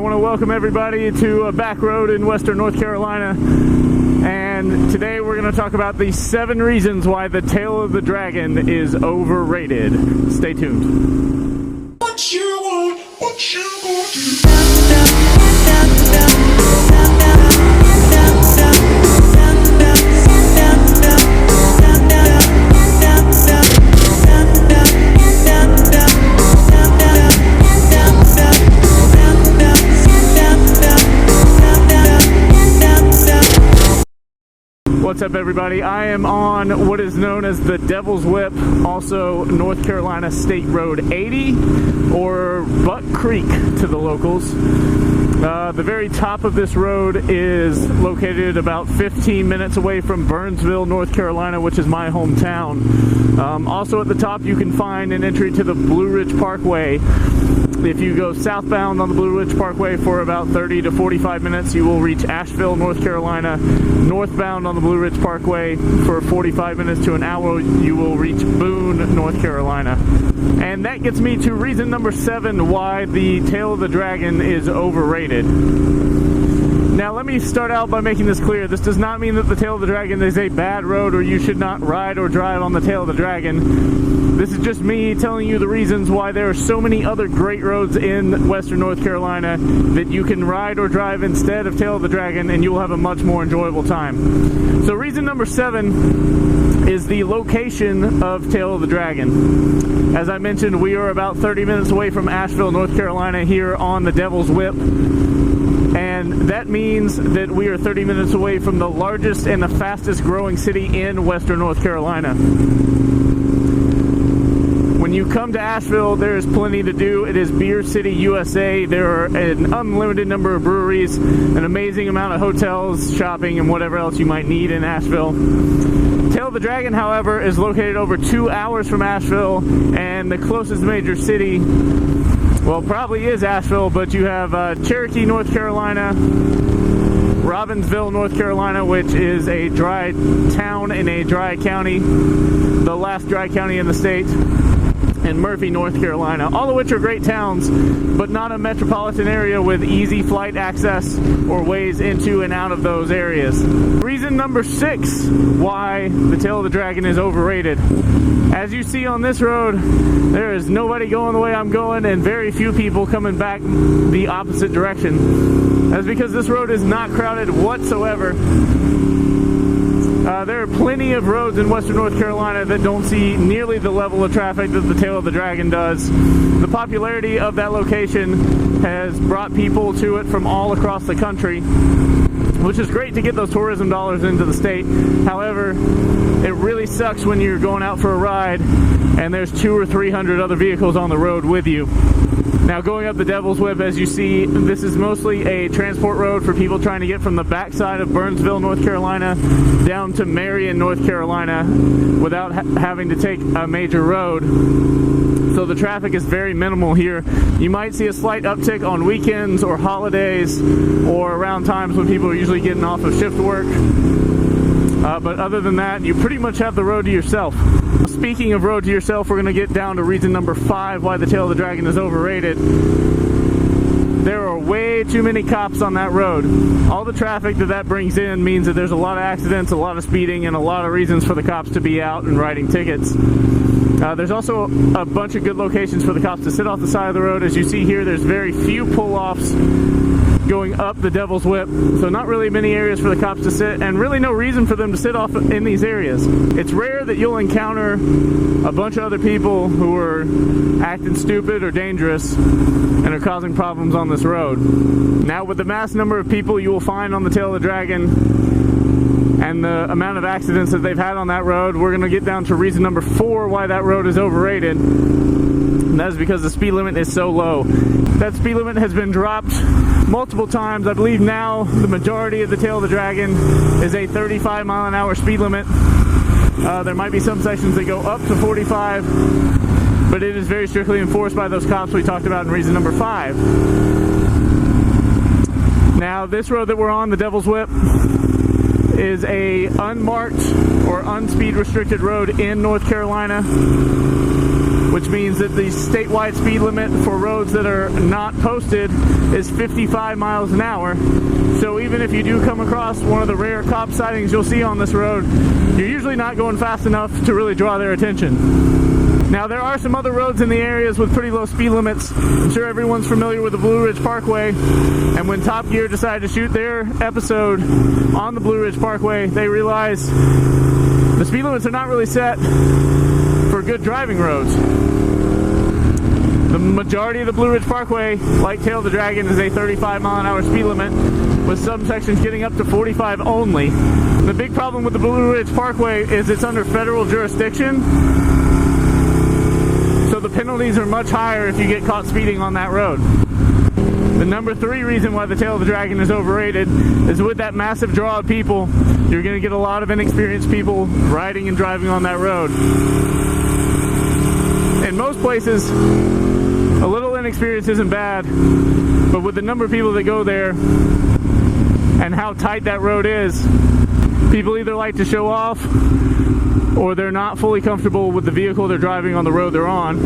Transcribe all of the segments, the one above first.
want to welcome everybody to a back road in western North Carolina, and today we're going to talk about the 7 reasons why the tail of the dragon is overrated. Stay tuned. What you want What's up, everybody? I am on what is known as the Devil's Whip, also North Carolina State Road 80, or Buck Creek to the locals. The very top of this road is located about 15 minutes away from Burnsville, North Carolina, which is my hometown. Also at the top you can find an entry to the Blue Ridge Parkway. If you go southbound on the Blue Ridge Parkway for about 30 to 45 minutes, you will reach Asheville, North Carolina. Northbound on the Blue Ridge Parkway for 45 minutes to an hour, you will reach Boone, North Carolina. And that gets me to reason number 7 why the tail of the dragon is overrated. Now let me start out by making this clear. This does not mean that the tail of the dragon is a bad road or you should not ride or drive on the tail of the dragon. This is just me telling you the reasons why there are so many other great roads in western North Carolina that you can ride or drive instead of tail of the dragon, and you will have a much more enjoyable time. So reason number 7 is the location of tail of the dragon. As I mentioned, we are about 30 minutes away from Asheville, North Carolina here on the Devil's Whip. And that means that we are 30 minutes away from the largest and the fastest growing city in western North Carolina. When you come to Asheville, there is plenty to do. It is Beer City, USA. There are an unlimited number of breweries, an amazing amount of hotels, shopping, and whatever else you might need in Asheville. Tail of the Dragon, however, is located over 2 hours from Asheville, and the closest major city, well, probably is Asheville, but you have Cherokee, North Carolina, Robbinsville, North Carolina, which is a dry town in a dry county, the last dry county in the state, and Murphy, North Carolina, all of which are great towns, but not a metropolitan area with easy flight access or ways into and out of those areas. Reason number 6 why the tail of the dragon is overrated. As you see on this road, there is nobody going the way I'm going and very few people coming back the opposite direction. That's because this road is not crowded whatsoever. There are plenty of roads in western North Carolina that don't see nearly the level of traffic that the tail of the dragon does. The popularity of that location has brought people to it from all across the country, which is great to get those tourism dollars into the state. However, it really sucks when you're going out for a ride and there's 200 or 300 other vehicles on the road with you. Now, going up the Devil's Whip, as you see, this is mostly a transport road for people trying to get from the backside of Burnsville, North Carolina, down to Marion, North Carolina, without having to take a major road. So the traffic is very minimal here. You might see a slight uptick on weekends or holidays or around times when people are usually getting off of shift work. But other than that, you pretty much have the road to yourself. Speaking of road to yourself, we're going to get down to reason number 5 why the tail of the dragon is overrated. There are way too many cops on that road. All the traffic that brings in means that there's a lot of accidents, a lot of speeding, and a lot of reasons for the cops to be out and writing tickets. There's also a bunch of good locations for the cops to sit off the side of the road. As you see here, there's very few pull-offs going up the Devil's Whip, so not really many areas for the cops to sit, and really no reason for them to sit off in these areas. It's rare that you'll encounter a bunch of other people who are acting stupid or dangerous and are causing problems on this road. Now, with the mass number of people you will find on the tail of the dragon and the amount of accidents that they've had on that road, we're going to get down to reason number 4 why that road is overrated. And that is because the speed limit is so low. That speed limit has been dropped multiple times. I believe now the majority of the tail of the dragon is a 35-mile-an-hour speed limit. There might be some sections that go up to 45, but it is very strictly enforced by those cops we talked about in reason number 5. Now, this road that we're on, the Devil's Whip, is a unmarked or unspeed restricted road in North Carolina. which means that the statewide speed limit for roads that are not posted is 55 miles an hour. So even if you do come across one of the rare cop sightings you'll see on this road, you're usually not going fast enough to really draw their attention. Now, there are some other roads in the areas with pretty low speed limits. I'm sure everyone's familiar with the Blue Ridge Parkway, and when Top Gear decided to shoot their episode on the Blue Ridge Parkway, they realized the speed limits are not really set for good driving roads. The majority of the Blue Ridge Parkway, like Tail of the Dragon, is a 35 mile an hour speed limit, with some sections getting up to 45 only. The big problem with the Blue Ridge Parkway is it's under federal jurisdiction, so the penalties are much higher if you get caught speeding on that road. The number 3 reason why the Tail of the Dragon is overrated is with that massive draw of people, you're going to get a lot of inexperienced people riding and driving on that road. In most places, a little inexperience isn't bad, but with the number of people that go there and how tight that road is, people either like to show off or they're not fully comfortable with the vehicle they're driving on the road they're on.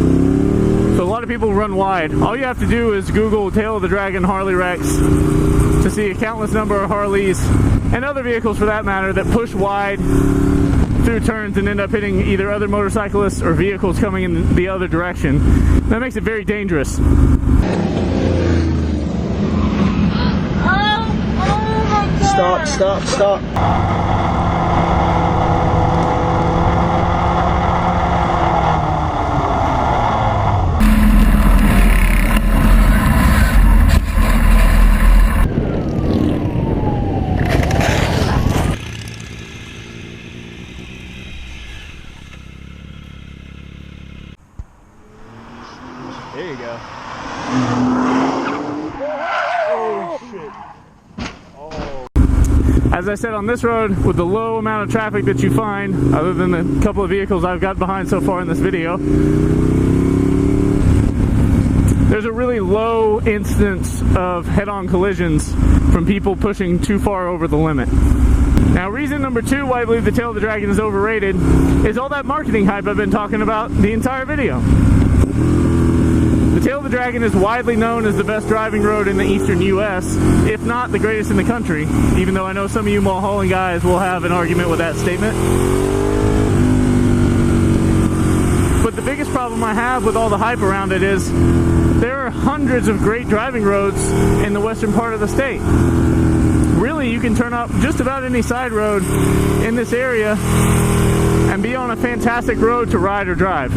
So a lot of people run wide. All you have to do is Google Tail of the Dragon Harley wrecks to see a countless number of Harleys and other vehicles for that matter that push wide through turns and end up hitting either other motorcyclists or vehicles coming in the other direction. That makes it very dangerous. Stop. There you go. Oh, shit. As I said, on this road, with the low amount of traffic that you find, other than the couple of vehicles I've got behind so far in this video, there's a really low instance of head-on collisions from people pushing too far over the limit. Now, reason number 2 why I believe the Tail of the Dragon is overrated is all that marketing hype I've been talking about the entire video. The Tail of the Dragon is widely known as the best driving road in the eastern U.S., if not the greatest in the country, even though I know some of you Mulholland guys will have an argument with that statement. But the biggest problem I have with all the hype around it is there are hundreds of great driving roads in the western part of the state. Really, you can turn up just about any side road in this area and be on a fantastic road to ride or drive.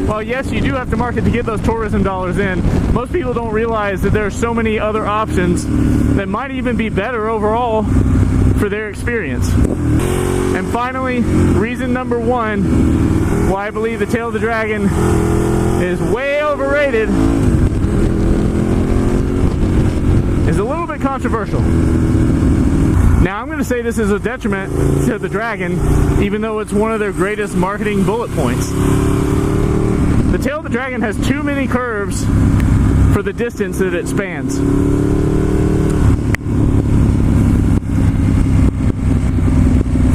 While yes, you do have to market to get those tourism dollars in, most people don't realize that there are so many other options that might even be better overall for their experience. And finally, reason number 1 why I believe the Tail of the Dragon is way overrated is a little bit controversial. Now, I'm going to say this is a detriment to the Dragon, even though it's one of their greatest marketing bullet points. The Tail of the Dragon has too many curves for the distance that it spans.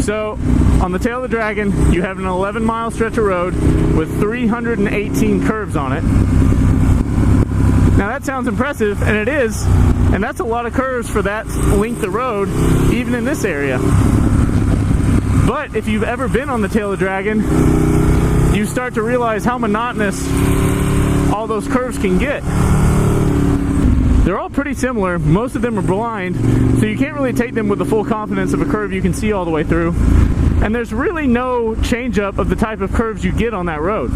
So, on the Tail of the Dragon, you have an 11-mile stretch of road with 318 curves on it. Now that sounds impressive, and it is, and that's a lot of curves for that length of road, even in this area. But if you've ever been on the Tail of the Dragon, you start to realize how monotonous all those curves can get. They're all pretty similar. Most of them are blind, so you can't really take them with the full confidence of a curve you can see all the way through. And there's really no change-up of the type of curves you get on that road.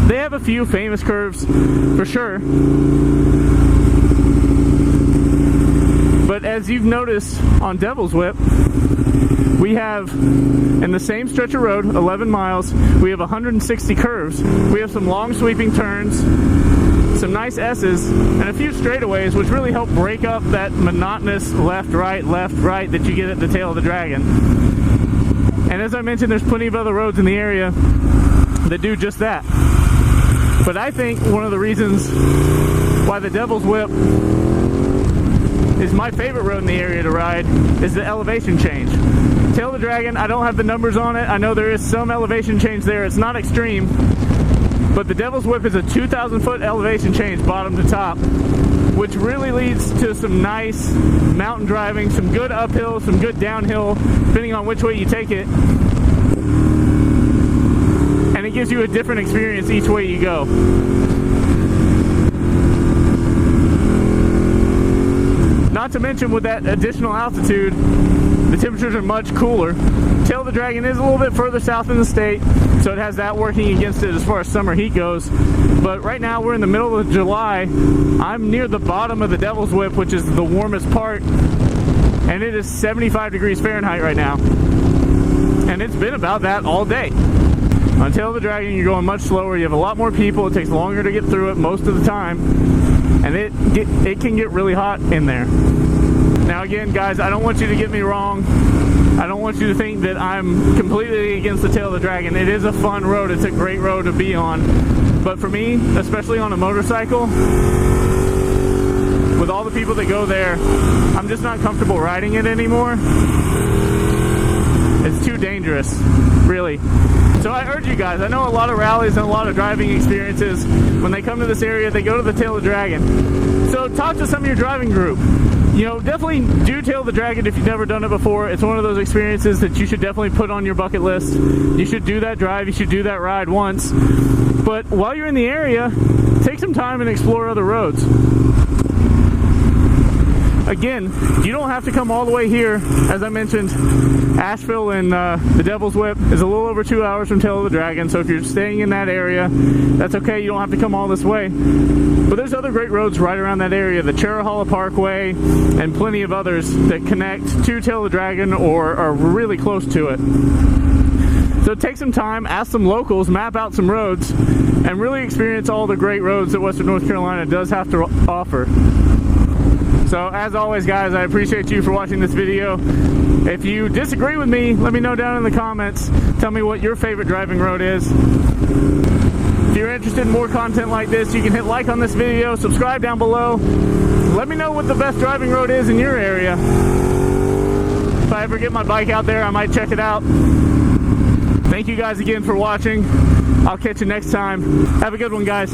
They have a few famous curves, for sure. But as you've noticed on Devil's Whip, we have, in the same stretch of road, 11 miles, we have 160 curves. We have some long sweeping turns, some nice S's, and a few straightaways, which really help break up that monotonous left, right that you get at the Tail of the Dragon. And as I mentioned, there's plenty of other roads in the area that do just that. But I think one of the reasons why the Devil's Whip is my favorite road in the area to ride is the elevation change. Tail of the Dragon, I don't have the numbers on it. I know there is some elevation change there. It's not extreme, But the Devil's Whip is a 2,000 foot elevation change bottom to top, which really leads to some nice mountain driving, some good uphill, some good downhill, depending on which way you take it. And it gives you a different experience each way you go. Not to mention, with that additional altitude, the temperatures are much cooler. Tail of the Dragon is a little bit further south in the state, so it has that working against it as far as summer heat goes. But right now we're in the middle of July. I'm near the bottom of the Devil's Whip, which is the warmest part, and it is 75 degrees Fahrenheit right now. And it's been about that all day. On Tail of the Dragon, you're going much slower. You have a lot more people. It takes longer to get through it most of the time. And it can get really hot in there. Now again, guys, I don't want you to get me wrong. I don't want you to think that I'm completely against the Tail of the Dragon. It is a fun road. It's a great road to be on. But for me, especially on a motorcycle, with all the people that go there, I'm just not comfortable riding it anymore. It's too dangerous, really. So I urge you guys, I know a lot of rallies and a lot of driving experiences, when they come to this area, they go to the Tail of the Dragon. So talk to some of your driving group. You know, definitely do Tail of the Dragon if you've never done it before. It's one of those experiences that you should definitely put on your bucket list. You should do that drive, you should do that ride once. But while you're in the area, take some time and explore other roads. Again, you don't have to come all the way here. As I mentioned, Asheville and the Devil's Whip is a little over 2 hours from Tail of the Dragon, so if you're staying in that area, that's okay. You don't have to come all this way. But there's other great roads right around that area, the Cherahalla Parkway, and plenty of others that connect to Tail of the Dragon or are really close to it. So take some time, ask some locals, map out some roads, and really experience all the great roads that Western North Carolina does have to offer. So as always, guys, I appreciate you for watching this video. If you disagree with me, let me know down in the comments. Tell me what your favorite driving road is. If you're interested in more content like this, you can hit like on this video, subscribe down below. Let me know what the best driving road is in your area. If I ever get my bike out there, I might check it out. Thank you guys again for watching. I'll catch you next time. Have a good one, guys.